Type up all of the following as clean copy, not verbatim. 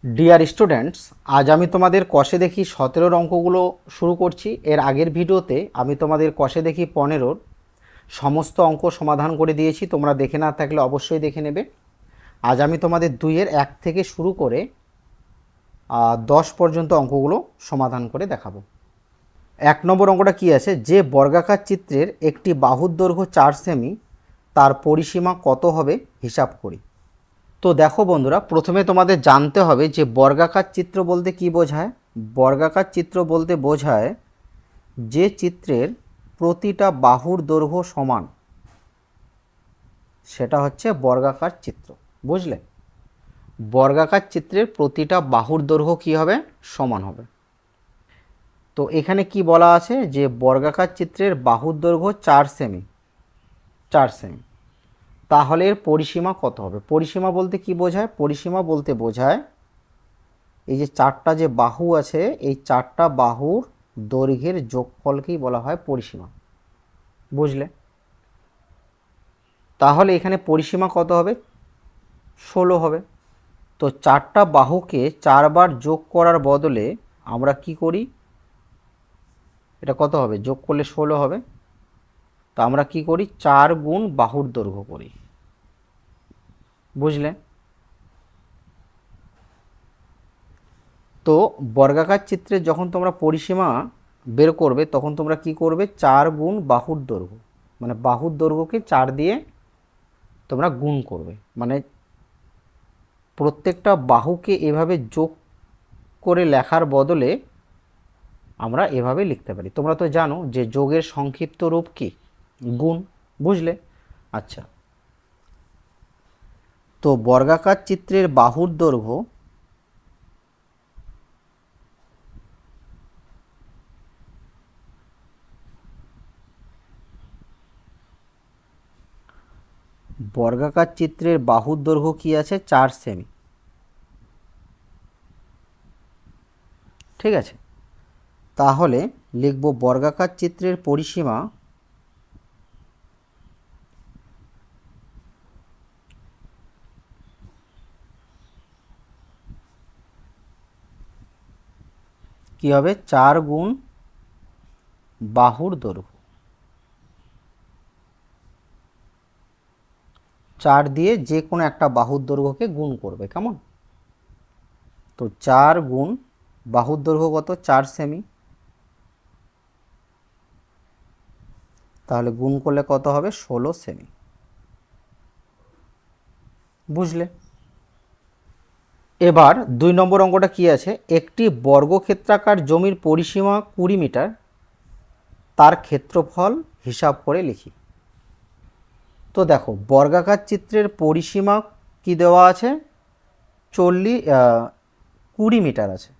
Dear students, আজ আমি তোমাদের কষে দেখি 17 অঙ্কগুলো শুরু করছি। এর আগের ভিডিওতে আমি তোমাদের কষে দেখি 15 সমস্ত অঙ্ক সমাধান করে দিয়েছি। তোমরা দেখে না থাকলে অবশ্যই দেখে নেবে। আজ আমি তোমাদের 2-এর 1 থেকে শুরু করে 10 পর্যন্ত অঙ্কগুলো সমাধান করে দেখাবো। 1 নম্বর অঙ্কটা কি আছে, যে বর্গাকার চিত্রের একটি বাহুর দৈর্ঘ্য 4 সেমি, তার পরিসীমা কত হবে হিসাব করি। তো দেখো বন্ধুরা, প্রথমে তোমাদের জানতে হবে যে বর্গাকার চিত্র বলতে কি বোঝায়। বর্গাকার চিত্র বলতে বোঝায় যে চিত্রের প্রতিটা বাহুর দৈর্ঘ্য সমান, সেটা হচ্ছে বর্গাকার চিত্র। বুঝলে? বর্গাকার চিত্রের প্রতিটা বাহুর দৈর্ঘ্য কি হবে? সমান হবে। তো এখানে কি বলা আছে যে বর্গাকার চিত্রের বাহুর দৈর্ঘ্য 4 সেমি, 4 সেমি, তাহলে এর পরিসীমা কত হবে? পরিসীমা বলতে কি বোঝায়? পরিসীমা বলতে বোঝায় এই যে 4টা যে বাহু আছে, এই 4টা বাহুর দৈর্ঘ্যের যোগফলকেই বলা হয় পরিসীমা। বুঝলে? তাহলে এখানে পরিসীমা কত হবে? 16 হবে। তো 4টা বাহুকে 4 বার যোগ করার বদলে আমরা কি করি? এটা কত হবে? যোগ করলে 16 হবে। তো আমরা কি করি? 4 গুণ বাহুর দৈর্ঘ্য করি। বুঝলে? তো বর্গাকার চিত্রে যখন তোমরা পরিসীমা বের করবে তখন তোমরা কি করবে? 4 গুণ বাহুর দৈর্ঘ্য, মানে বাহুর দৈর্ঘ্যকে 4 দিয়ে তোমরা গুণ করবে। মানে প্রত্যেকটা বাহুকে এভাবে যোগ করে লেখার বদলে আমরা এভাবে লিখতে পারি। তোমরা তো জানো যে যোগের সংক্ষিপ্ত রূপ কি? গুণ। বুঝলে? আচ্ছা, তো বর্গাকার চিত্রের বাহুর দৈর্ঘ্য বর্গাকার চিত্রের বাহুর দৈর্ঘ্য কি আছে? 4 সেমি। ঠিক আছে, তাহলে লিখব বর্গাকার চিত্রের পরিসীমা কি হবে? 4 গুণ বাহুর দৈর্ঘ্য। 4 দিয়ে যে কোনো একটা বাহুর দৈর্ঘ্যকে গুণ করবে। কেমন? তো 4 গুণ বাহুর দৈর্ঘ্য কত? 4 সেমি। তাহলে গুণ করলে কত হবে? 16 সেমি। বুঝলে? এবার 2 নম্বর অঙ্কটা কি আছে, একটি বর্গক্ষেত্রাকার জমির পরিসীমা 20 মিটার, তার ক্ষেত্রফল হিসাব করে লিখি। তো দেখো, বর্গাকার চিত্রের পরিসীমা কি দেওয়া আছে? 20 মিটার আছে।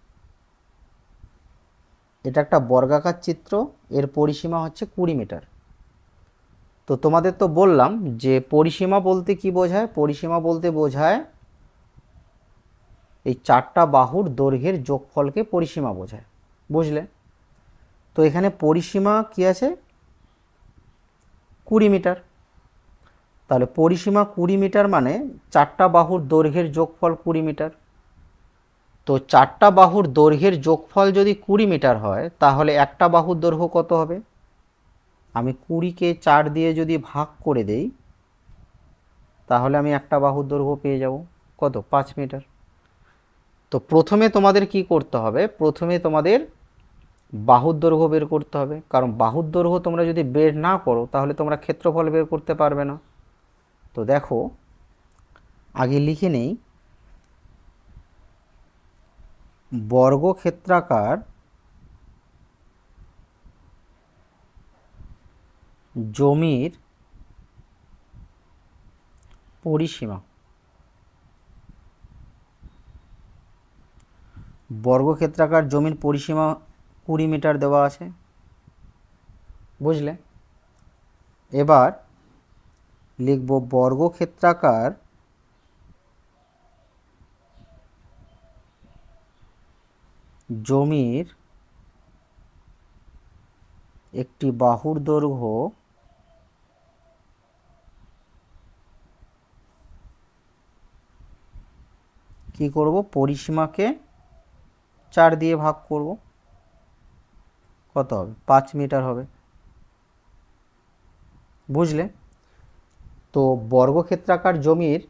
এটা একটা বর্গাকার চিত্র, এর পরিসীমা হচ্ছে 20 মিটার। তো তোমাদের তো বললাম যে পরিসীমা বলতে কি বোঝায়? পরিসীমা বলতে বোঝায় এই 4টা বাহুর দৈর্ঘ্যের যোগফলকে পরিসীমা বোঝায়। বুঝলে? তো এখানে পরিসীমা কি আছে? 20 মিটার। তাহলে পরিসীমা 20 মিটার মানে 4টা বাহুর দৈর্ঘ্যের যোগফল 20 মিটার। তো 4টা বাহুর দৈর্ঘ্যের যোগফল যদি 20 মিটার হয়, তাহলে একটা বাহুর দৈর্ঘ্য কত হবে? আমি 20কে 4 দিয়ে যদি ভাগ করে দেই, তাহলে আমি একটা বাহুর দৈর্ঘ্য পেয়ে যাব। কত? 5 মিটার। তো প্রথমে তোমাদের কি করতে হবে? প্রথমে তোমাদের বাহুর দৈর্ঘ্য বের করতে হবে, কারণ বাহুর দৈর্ঘ্য তোমরা যদি বের না করো তাহলে তোমরা ক্ষেত্রফল বের করতে পারবে না। তো দেখো, আগে লিখে নেই, বর্গক্ষেত্রাকার জমির পরিসীমা, বর্গক্ষেত্রাকার জমির পরিসীমা 20 মিটার দেওয়া আছে। বুঝলে? এবার লিখব বর্গক্ষেত্রাকার জমির একটি বাহুর দৈর্ঘ্য কি কি করব, পরিসীমাকে 4 দিয়ে ভাগ করব, কত হবে, 5 মিটার হবে। বুঝলে? তো বর্গক্ষেত্রাকার জমির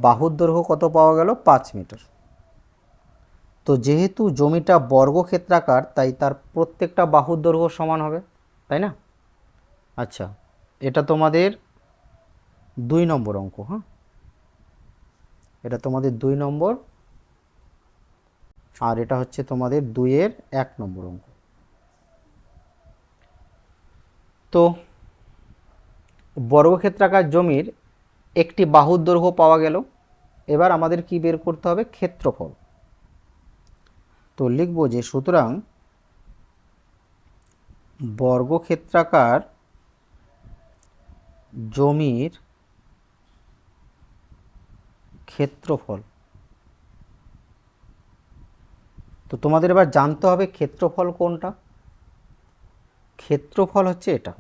বাহুর দৈর্ঘ্য কত পাওয়া গেল, 5 মিটার। তো যেহেতু জমিটা বর্গক্ষেত্রাকার তাই তার প্রত্যেকটা বাহুর দৈর্ঘ্য সমান হবে, তাই না? আচ্ছা, এটা তোমাদের 2 নম্বর অঙ্ক। হ্যাঁ, এটা তোমাদের 2 নম্বর, আর এটা হচ্ছে তোমাদের 2-এর 1 নম্বর অঙ্ক। তো বর্গক্ষেত্রাকার জমির একটি বাহুর দৈর্ঘ্য পাওয়া গেল। এবার আমাদের কি বের করতে হবে, ক্ষেত্রফল। তো লিখব যে সুতরাং বর্গক্ষেত্রাকার জমির ক্ষেত্রফল। তো তোমাদের এবার জানতে হবে ক্ষেত্রফল কোনটা। ক্ষেত্রফল হচ্ছে এটা।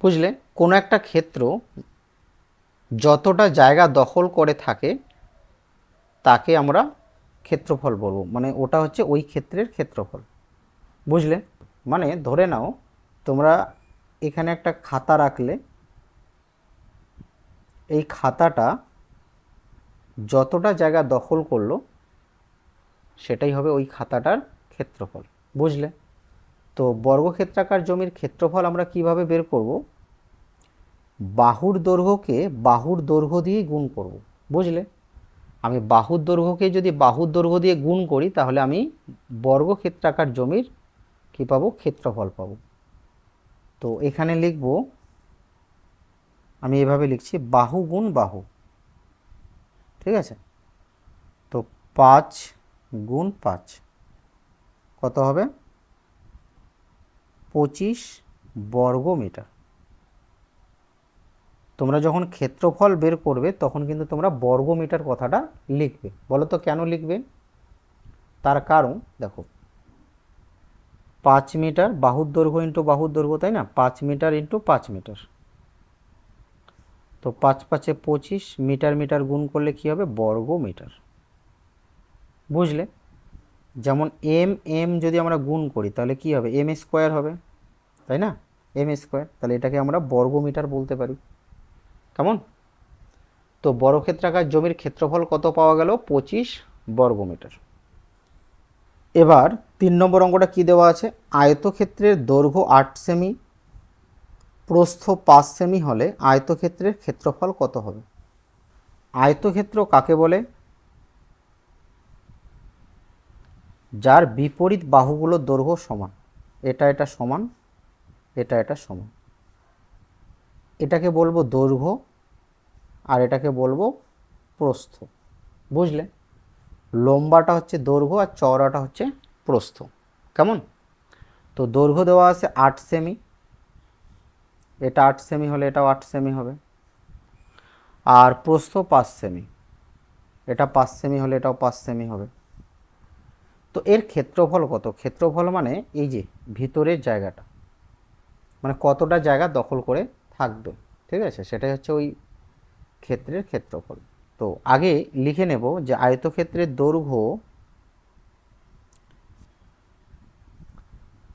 বুঝলে? কোনো একটা ক্ষেত্র যতটা জায়গা দখল করে থাকে তাকে আমরা ক্ষেত্রফল বলবো, মানে ওটা হচ্ছে ওই ক্ষেত্রের ক্ষেত্রফল। বুঝলে? মানে ধরে নাও তোমরা এখানে একটা খাতা রাখলে, এই খাতাটা যতটা জায়গা দখল করলো সেটাই হবে ওই খাতাটার ক্ষেত্রফল। বুঝলে? তো বর্গক্ষেত্রাকার জমির ক্ষেত্রফল আমরা কিভাবে বের করব, বাহুর দৈর্ঘ্যকে বাহুর দৈর্ঘ্য দিয়ে গুণ করব। বুঝলে? আমি বাহুর দৈর্ঘ্যকে যদি বাহুর দৈর্ঘ্য দিয়ে গুণ করি তাহলে আমি বর্গক্ষেত্রাকার জমির কি পাবো, ক্ষেত্রফল পাবো। তো এখানে লিখব, আমি এভাবে লিখছি, বাহু গুণ বাহু। ঠিক আছে? তো 5 গুণ 5 কত হবে, 25 বর্গ মিটার। তোমরা যখন ক্ষেত্রফল বের করবে তখন কিন্তু তোমরা বর্গ মিটার কথাটা লিখবে। বলো তো কেন লিখবে? তার কারণ দেখো, 5 মিটার বাহুর দৈর্ঘ্য ইন্টু বাহুর দৈর্ঘ্য, তাই না? 5 মিটার ইন্টু 5 মিটার। তো 5 5 25, মিটার মিটার গুণ করলে কি হবে, বর্গ মিটার। বুঝলে? যেমন এম এম যদি আমরা গুণ করি তাহলে কি হবে, এম স্কোয়ার হবে, তাই না? এম স্কোয়ার, তাহলে এটাকে আমরা বর্গ মিটার বলতে পারি। কেমন? তো বর্গক্ষেত্রাকার জমির ক্ষেত্রফল কত পাওয়া গেল, 25 বর্গ মিটার। এবার 3 নম্বর অঙ্কটা কি দেওয়া আছে, আয়তক্ষেত্রের দৈর্ঘ্য 8 সেমি, প্রস্থ 5 সেমি হলে আয়তক্ষেত্রের ক্ষেত্রফল কত হবে। আয়তক্ষেত্র কাকে বলে, যার বিপরীত বাহুগুলোর দৈর্ঘ্য সমান। এটা এটা সমান, এটা এটা সমান। এটাকে বলবো দৈর্ঘ্য আর এটাকে বলবো প্রস্থ। বুঝলে? লম্বাটা হচ্ছে দৈর্ঘ্য আর চওড়াটা হচ্ছে প্রস্থ। কেমন? তো দৈর্ঘ্য দেওয়া আছে 8 সেমি, এটা 8 সেমি হলে এটাও 8 সেমি হবে। আর প্রস্থ 5 সেমি, এটা 5 সেমি হলে এটাও 5 সেমি হবে। তো এর ক্ষেত্রফল কত, ক্ষেত্রফল মানে এই যে ভিতরের জায়গাটা, মানে কতটা জায়গা দখল করে থাকবে। ঠিক আছে? সেটাই হচ্ছে ওই ক্ষেত্রের ক্ষেত্রফল। তো আগে লিখে নেব যে আয়তক্ষেত্রের দৈর্ঘ্য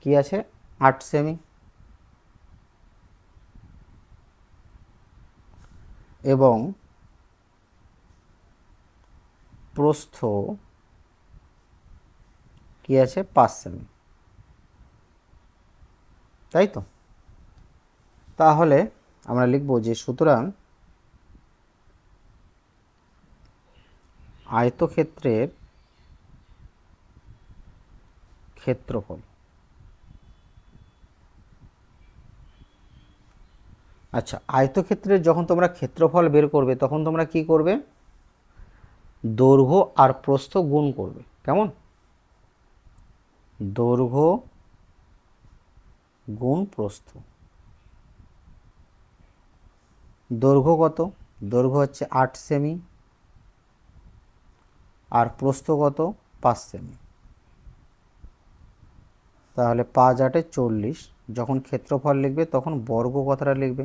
কি আছে, 8 সেমি, এবং প্রস্থ কি আছে, 5 সেমি। তাই তো? তাহলে আমরা লিখব যে সুতরাং আয়তক্ষেত্রের ক্ষেত্রফল। আচ্ছা, আয়তক্ষেত্রের যখন তোমরা ক্ষেত্রফল বের করবে তখন তোমরা কি করবে, দৈর্ঘ্য আর প্রস্থ গুণ করবে। কেমন? দৈর্ঘ্য গুণ প্রস্থ। দৈর্ঘ্য কত, দৈর্ঘ্য হচ্ছে 8 সেমি, আর প্রস্থ কত, 5 সেমি। তাহলে 5 8 40। যখন ক্ষেত্রফল লিখবে তখন বর্গ কথাটা লিখবে।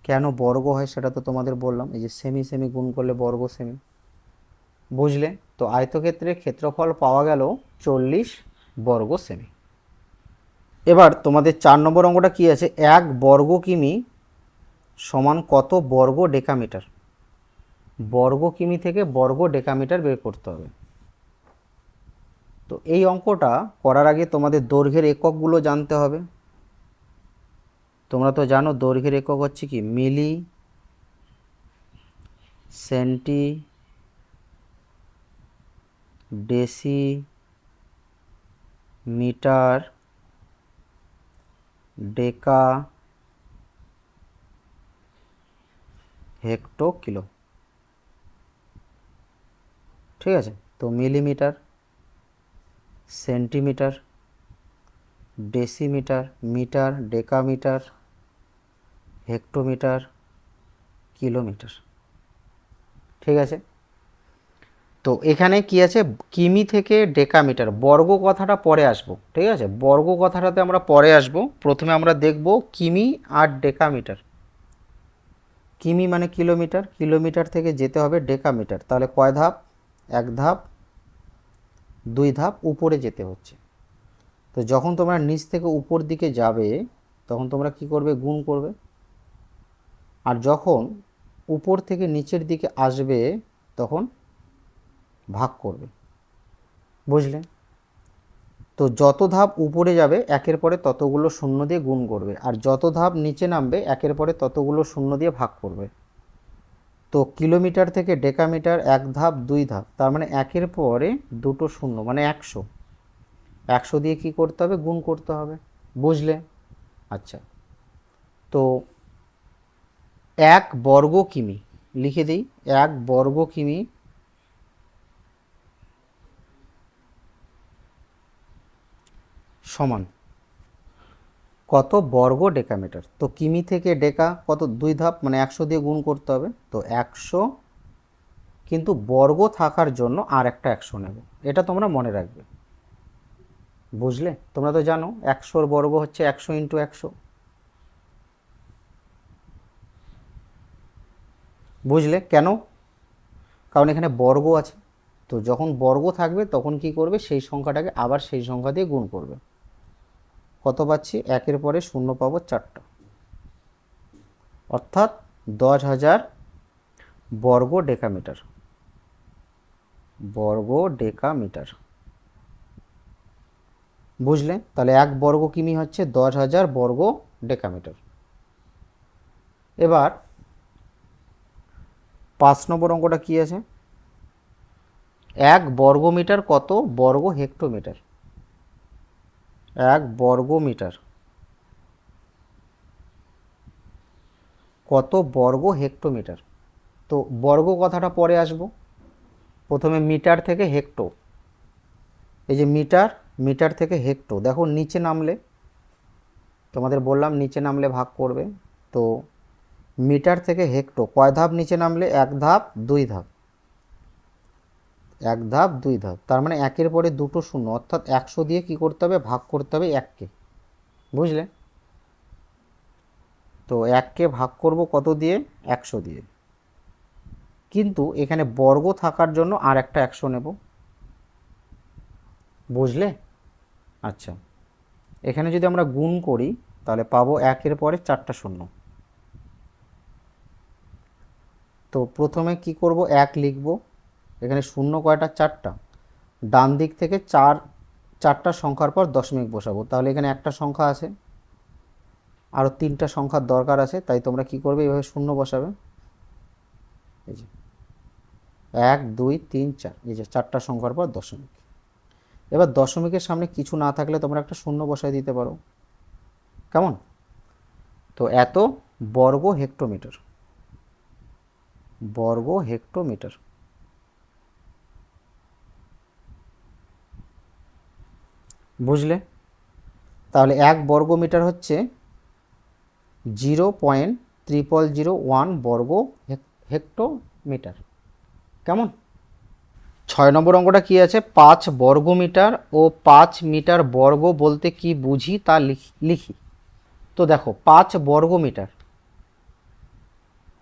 কেন বর্গ হয় সেটা তো তোমাদের বললাম, এই যে সেমি সেমি গুণ করলে বর্গ সেমি। বুঝলে? তো আয়তক্ষেত্রের ক্ষেত্রফল পাওয়া গেল 40 বর্গ সেমি। এবার তোমাদের 4 নম্বর অঙ্কটা কি আছে, 1 বর্গ কিমি সমান কত বর্গ ডেকামিটার। বর্গ কিমি থেকে বর্গ ডেকামিটার বের করতে হবে। তো এই অঙ্কটা করার আগে তোমাদের দৈর্ঘ্যের এককগুলো জানতে হবে। তোমরা তো জানো দৈর্ঘ্যের একক হচ্ছে কি, milli, centi, deci, metre, deca, hecto, kilo. ঠিক আছে? তো millimetre, centimetre, decimetre, metre, decametre, hectometre, kilometre. ঠিক আছে? তো এখানে কি আছে, কিমি থেকে ডেকামিটার, বর্গ কথাটা পরে আসবো। ঠিক আছে? বর্গ কথাটাতে আমরা পরে আসবো, প্রথমে আমরা দেখব কিমি আর ডেকামিটার। কিমি মানে কিলোমিটার, কিলোমিটার থেকে যেতে হবে ডেকামিটার, তাহলে কয় ধাপ, 1 ধাপ 2 ধাপ উপরে যেতে হচ্ছে। তো যখন তোমরা নিচ থেকে উপর দিকে যাবে তখন তোমরা কি করবে, গুণ করবে। আর যখন উপর থেকে নিচের দিকে আসবে তখন ভাগ করবে। বুঝলে? তো যত ধাপ উপরে যাবে একের পরে ততগুলো শূন্য দিয়ে গুণ করবে, আর যত ধাপ নিচে নামবে একের পরে ততগুলো শূন্য দিয়ে ভাগ করবে। তো কিলোমিটার থেকে ডেকামিটার 1 ধাপ 2 ধাপ, তার মানে একের পরে দুটো শূন্য মানে 100। 100 দিয়ে কি করতে হবে, গুণ করতে হবে। বুঝলে? আচ্ছা, তো 1 বর্গ কিমি লিখে দিই, 1 বর্গ কিমি সমান কত বর্গ ডেকামিটার। তো কিমি থেকে ডেকা কত, 2 ধাপ মানে 100 দিয়ে গুণ করতে হবে। তো 100, কিন্তু বর্গ থাকার জন্য আর একটা 100 নেব, এটা তোমরা মনে রাখবে। বুঝলে? তোমরা তো জানো 100 বর্গ হচ্ছে 100 ইন্টু 100। বুঝলে কেন? কারণ এখানে বর্গ আছে। তো যখন বর্গ থাকবে তখন কি করবে, সেই সংখ্যাটাকে আবার সেই সংখ্যা দিয়ে গুণ করবে। কত পাচ্ছি, একের পরে শূন্য পাবো 4টা, অর্থাৎ 10,000 বর্গ ডেকামিটার। বর্গ ডেকামিটার। বুঝলে? তাহলে 1 বর্গ কিমি হচ্ছে 10,000 বর্গ ডেকামিটার। এবার 5 নম্বর অঙ্কটা কি আছে, 1 বর্গ মিটার কত বর্গ হেক্টোমিটার। 1 বর্গ মিটার কত বর্গ হেক্টোমিটার। তো বর্গ কথাটা পরে আসবো, প্রথমে মিটার থেকে হেক্টো। এই যে মিটার, মিটার থেকে হেক্টো, দেখো নিচে নামলে, তোমাদের বললাম নিচে নামলে ভাগ করবে। তো মিটার থেকে হেক্টো কয় ধাপ নিচে নামলে, 1 ধাপ 2 ধাপ। 1 ধাপ 2 ধাপ, তার মানে একের পরে দুটো শূন্য, অর্থাৎ 100 দিয়ে কি করতে হবে, ভাগ করতে হবে 1কে। বুঝলে? তো 1কে ভাগ করব কত দিয়ে, 100 দিয়ে। কিন্তু এখানে বর্গ থাকার জন্য আর একটা 100 নেব। বুঝলে? আচ্ছা, এখানে যদি আমরা গুণ করি তাহলে পাবো 1-এর পরে 4টা শূন্য। তো প্রথমে কি করব, 1 লিখব, এখানে শূন্য কয়টা, 4টা। ডান দিক থেকে 4টা সংখ্যার পর দশমিক বসাবো, তাহলে এখানে একটা সংখ্যা আছে, আরও 3টা সংখ্যার দরকার আছে, তাই তোমরা কি করবে, এইভাবে শূন্য বসাবে। এই যে 1 2 3 4, এই যে 4টা সংখ্যার পর দশমিক। এবার দশমিকের সামনে কিছু না থাকলে তোমরা একটা শূন্য বসায় দিতে পারো। কেমন? তো এত বর্গ হেক্টোমিটার। বর্গ হেক্টোমিটার। বুঝলে? তাহলে 1 বর্গ মিটার হচ্ছে 0.0001 বর্গ হেক্টোমিটার। কেমন? 6 নম্বর অঙ্কটা কি আছে, 5 বর্গ মিটার ও 5 মিটার বর্গ বলতে কি বুঝি তা লিখি। তো দেখো 5 বর্গ মিটার,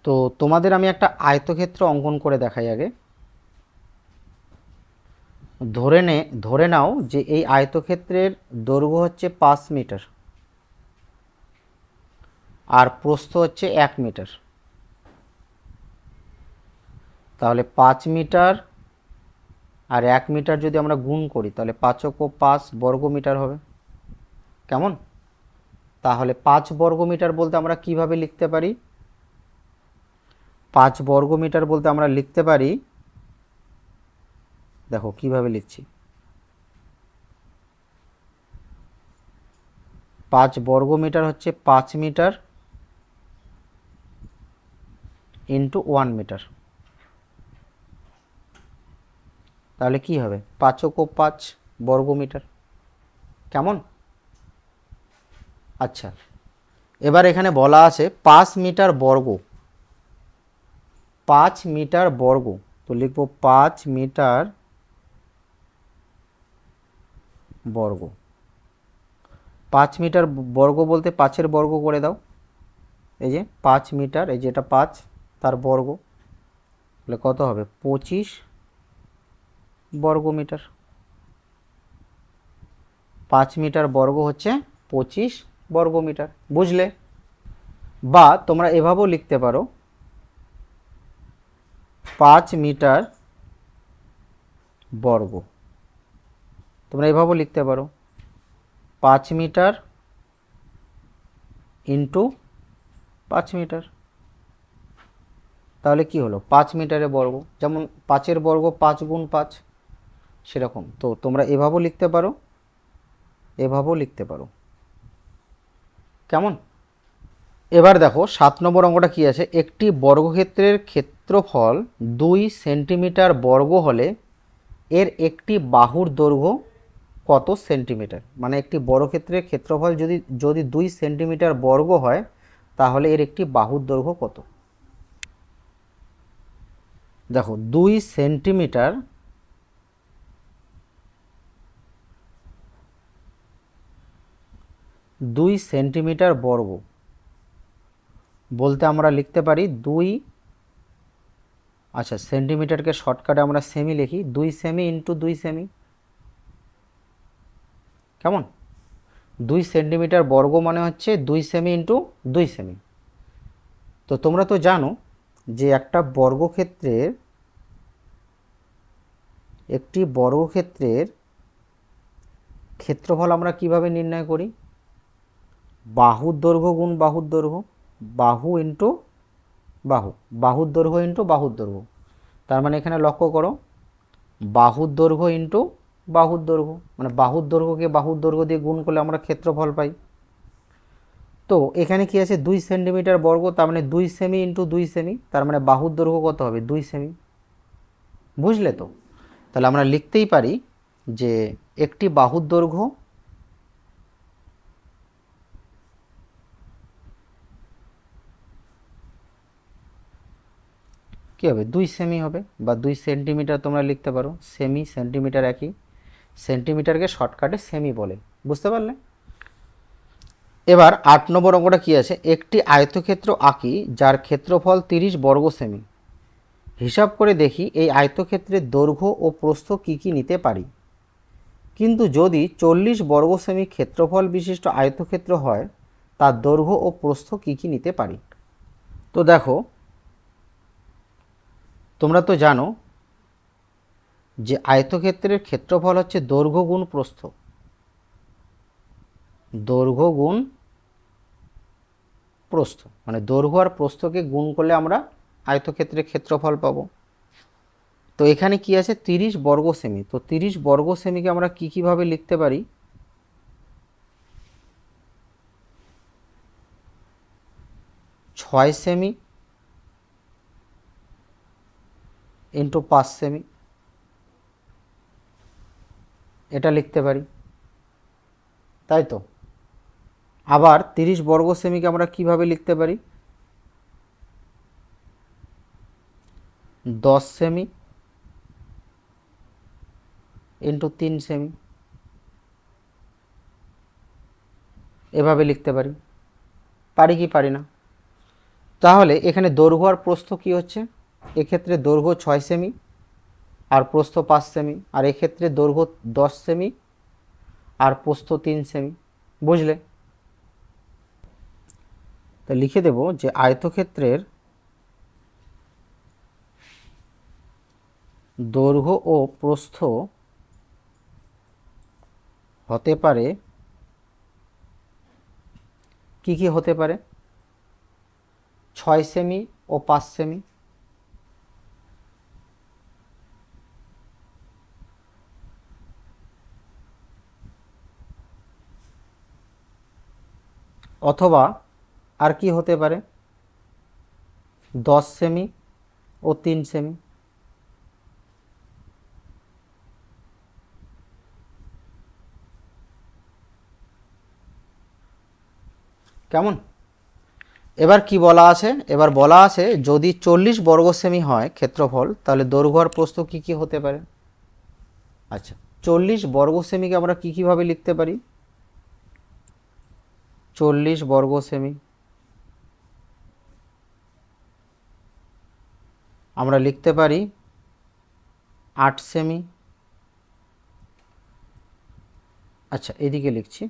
তো তোমাদের আমি একটা আয়তক্ষেত্র অঙ্কন করে দেখাই আগে। ধরে নাও যে এই আয়তক্ষেত্রের দৈর্ঘ্য হচ্ছে 5 মিটার আর প্রস্থ হচ্ছে 1 মিটার। তাহলে 5 মিটার আর 1 মিটার যদি আমরা গুণ করি তাহলে 5 বর্গ মিটার হবে। কেমন? তাহলে 5 বর্গ মিটার বলতে আমরা কিভাবে লিখতে পারি? 5 বর্গ মিটার বলতে আমরা লিখতে পারি, দেখো কিভাবে লিখছি। 5 বর্গ মিটার হচ্ছে 5 মিটার ইন্টু 1 মিটার। তাহলে কি হবে? 5 বর্গ মিটার। কেমন? আচ্ছা, এবার এখানে বলা আছে 5 মিটার বর্গ। 5 মিটার বর্গ, তো লিখব 5 মিটার বর্গ। 5 মিটার বর্গ বলতে 5-এর বর্গ করে দাও। এই যে 5 মিটার, এই যে এটা 5, তার বর্গ, তাহলে কত হবে? 25 বর্গ মিটার। 5 মিটার বর্গ হচ্ছে 25 বর্গ মিটার। বুঝলে? বা তোমরা এভাবেও লিখতে পারো 5 মিটার বর্গ। তোমরা এভাবেও লিখতে পারো 5 মিটার ইন্টু 5 মিটার। তাহলে কি হলো? 5 মিটারের বর্গ, যেমন 5-এর বর্গ 5 গুণ 5, সেরকম। তো তোমরা এভাবেও লিখতে পারো, এভাবেও লিখতে পারো। কেমন? এবার দেখো 7 নম্বর অঙ্কটা কি আছে। একটি বর্গক্ষেত্রের ক্ষেত্রফল 2 সেন্টিমিটার বর্গ হলে এর একটি বাহুর দৈর্ঘ্য কত সেন্টিমিটার? মানে একটি বর্গক্ষেত্রের ক্ষেত্রফল যদি 2 সেন্টিমিটার বর্গ হয় তাহলে এর একটি বাহুর দৈর্ঘ্য কত? দেখো 2 সেন্টিমিটার, 2 সেন্টিমিটার বর্গ বলতে আমরা লিখতে পারি 2, আচ্ছা সেন্টিমিটারকে শর্টকাটে আমরা সেমি লিখি, 2 সেমি ইন্টু 2 সেমি। কেমন? 2 সেন্টিমিটার বর্গ মানে হচ্ছে 2 সেমি ইন্টু 2 সেমি। তো তোমরা তো জানো যে একটি বর্গক্ষেত্রের ক্ষেত্রফল আমরা কিভাবে নির্ণয় করি? বাহুর দৈর্ঘ্য গুণ বাহুর দৈর্ঘ্য, বাহু ইন্টু বাহু, বাহুর দৈর্ঘ্য ইন্টু বাহুর দৈর্ঘ্য। তার মানে এখানে লক্ষ্য করো, বাহুর দৈর্ঘ্য ইন্টু বাহুর দৈর্ঘ্য, মানে বাহুর দৈর্ঘ্যকে বাহুর দৈর্ঘ্য দিয়ে গুণ করলে আমরা ক্ষেত্রফল পাই। তো এখানে কি আছে? 2 সেন্টিমিটার বর্গ, তার মানে 2 সেমি ইন্টু 2 সেমি, তার মানে বাহুর দৈর্ঘ্য কত হবে? 2 সেমি। বুঝলে তো? তাহলে আমরা লিখতেই পারি যে একটি বাহুর দৈর্ঘ্য কী হবে? 2 সেমি হবে, বা 2 সেন্টিমিটার তোমরা লিখতে পারো। সেমি সেন্টিমিটার একই, সেন্টিমিটারকে শর্টকাটে সেমি বলে। বুঝতে পারলে? এবার 8 নম্বর অঙ্কটা কী আছে। একটি আয়তক্ষেত্র আঁকি যার ক্ষেত্রফল 30 বর্গ সেমি। হিসাব করে দেখি এই আয়তক্ষেত্রের দৈর্ঘ্য ও প্রস্থ কী কী নিতে পারি। কিন্তু যদি 40 বর্গ সেমি ক্ষেত্রফল বিশিষ্ট আয়তক্ষেত্র হয় তার দৈর্ঘ্য ও প্রস্থ কী কী নিতে পারি। তো দেখো তোমরা তো জানো যে আয়তক্ষেত্রের ক্ষেত্রফল হচ্ছে দৈর্ঘ্য গুণ প্রস্থ, দৈর্ঘ্য গুণ প্রস্থ, মানে দৈর্ঘ্য আর প্রস্থকে গুণ করলে আমরা আয়তক্ষেত্রের ক্ষেত্রফল পাবো। তো এখানে কি আছে? 30 বর্গ সেমি। তো 30 বর্গ সেমিকে আমরা কীভাবে লিখতে পারি? 6 সেমি ইন্টু 5 সেমি, এটা লিখতে পারি, তাই তো? আবার 30 বর্গ সেমিকে আমরা কিভাবে লিখতে পারি? 10 সেমি ইন্টু 3 সেমি, এভাবে লিখতে পারি। পারি কি পারি না? তাহলে এখানে দৈর্ঘ্য আর প্রস্থ কি হচ্ছে, এক্ষেত্রে দৈর্ঘ্য 6 সেমি আর প্রস্থ 5 সেমি, আর এক্ষেত্রে দৈর্ঘ্য 10 সেমি আর প্রস্থ 3 সেমি। বুঝলে? তো লিখে দেব যে আয়তক্ষেত্রের দৈর্ঘ্য ও প্রস্থ হতে পারে, কি কি হতে পারে, 6 সেমি ও 5 সেমি, অথবা আর কি হতে পারে 10 সেমি ও 3 সেমি। কেমন? এবার কি বলা আছে, এবার বলা আছে যদি 40 বর্গ সেমি হয় ক্ষেত্রফল, তাহলে দৈর্ঘ্য আর প্রস্থ কি কি হতে পারে। আচ্ছা, 40 বর্গ সেমিকে আমরা কি কিভাবে লিখতে পারি, 40 বর্গ সেমি আমরা লিখতে পারি 8 সেমি। আচ্ছা, এদিকে লিখছি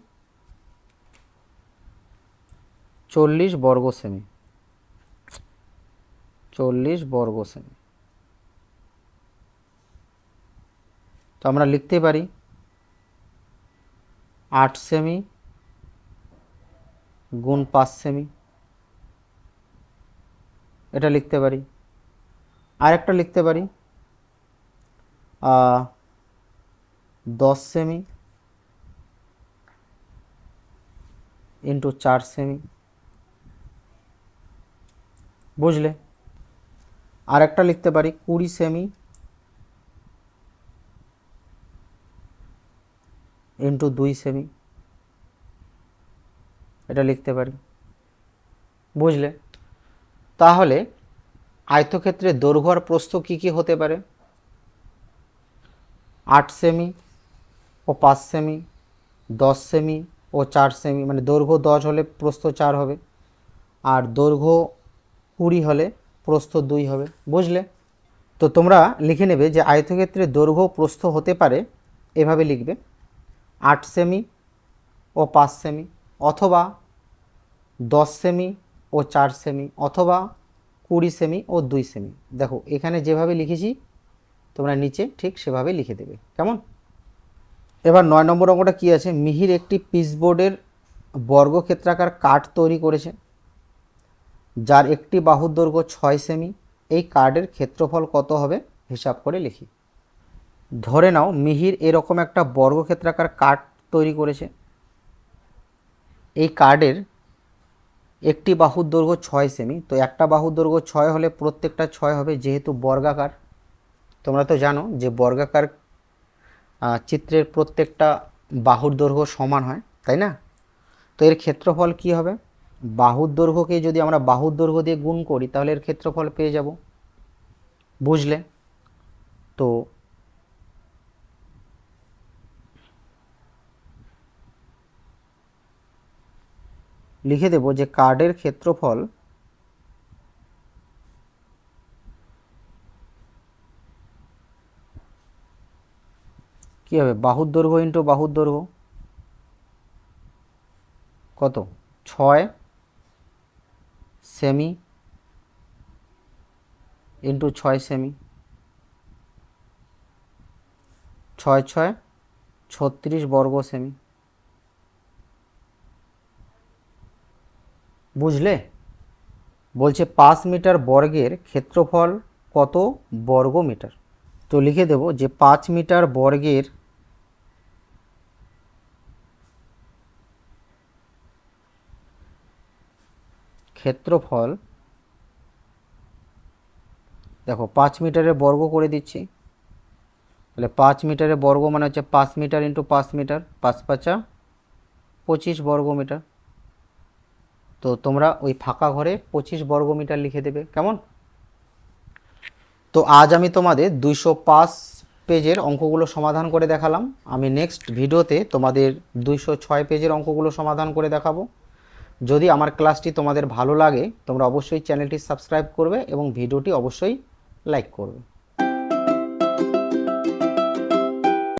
40 বর্গ সেমি, 40 বর্গ সেমি, তো আমরা লিখতে পারি 8 সেমি গুণ 5 সেমি, এটা লিখতে পারি। আর একটা লিখতে পারি 10 সেমি ইন্টু 4 সেমি। বুঝলে? আর একটা লিখতে পারি 20 সেমি ইন্টু 2 সেমি, এটা লিখতে পারি। বুঝলে? তাহলে আয়তক্ষেত্রের দৈর্ঘ্য আর প্রস্থ কি কি হতে পারে, 8 সেমি ও 5 সেমি, 10 সেমি ও 4 সেমি, মানে দৈর্ঘ্য 10 হলে প্রস্থ 4 হবে, আর দৈর্ঘ্য 20 হলে প্রস্থ 2 হবে। বুঝলে? তো তোমরা লিখে নেবে যে আয়তক্ষেত্রের দৈর্ঘ্য প্রস্থ হতে পারে, এভাবে লিখবে 8 সেমি ও 5 সেমি, অথবা 10 সেমি ও 4 সেমি, অথবা 20 সেমি ও 2 সেমি। দেখো এখানে যেভাবে লিখেছি তোমরা নিচে ঠিক সেভাবে লিখে দেবে। কেমন? এবার 9 নম্বর অঙ্কটা কি আছে, মিহির একটি পিচবোর্ডের বর্গক্ষেত্রাকার কাঠ তৈরি করেছে যার একটি বাহুর দৈর্ঘ্য 6 সেমি, এই কার্ডের ক্ষেত্রফল কত হবে হিসাব করে লিখি। ধরে নাও মিহির এরকম একটা বর্গক্ষেত্রাকার কাঠ তৈরি করেছে, এই কার্ডের একটি বাহুর দৈর্ঘ্য 6 সেমি, তো একটা বাহুর দৈর্ঘ্য 6 হলে প্রত্যেকটা 6 হবে, যেহেতু বর্গাকার। তোমরা তো জানো যে বর্গাকার চিত্রের প্রত্যেকটা বাহুর দৈর্ঘ্য সমান হয়, তাই না? তো এর ক্ষেত্রফল কি হবে, বাহুর দৈর্ঘ্যকে যদি আমরা বাহুর দৈর্ঘ্য দিয়ে গুণ করি তাহলে এর ক্ষেত্রফল পেয়ে যাব। বুঝলে? তো লিখে দেব যে কার্ডের ক্ষেত্রফল কি হবে, বাহুর দৈর্ঘ্য ইন্টু বাহুর দৈর্ঘ্য, কত 6 সেমি ইন্টু 6 সেমি, 6 6 36 বর্গ সেমি। বুঝলে? বলছে 5 মিটার বর্গের ক্ষেত্রফল কত বর্গ মিটার। তো লিখে দেব যে 5 মিটার বর্গের ক্ষেত্রফল, দেখো 5 মিটারের বর্গ করে দিচ্ছি, তাহলে 5 মিটারের বর্গ মানে হচ্ছে 5 মিটার ইন্টু 5 মিটার, 5 5 25 বর্গ মিটার। তো তোমরা ওই ফাঁকা ঘরে 25 বর্গ মিটার লিখে দেবে। কেমন? তো আজ আমি তোমাদের 205 পেজের অঙ্কগুলো সমাধান করে দেখালাম। আমি নেক্সট ভিডিওতে তোমাদের 206 পেজের অঙ্কগুলো সমাধান করে দেখাবো। যদি আমার ক্লাসটি তোমাদের ভালো লাগে তোমরা অবশ্যই চ্যানেলটি সাবস্ক্রাইব করবে এবং ভিডিওটি অবশ্যই লাইক করবে।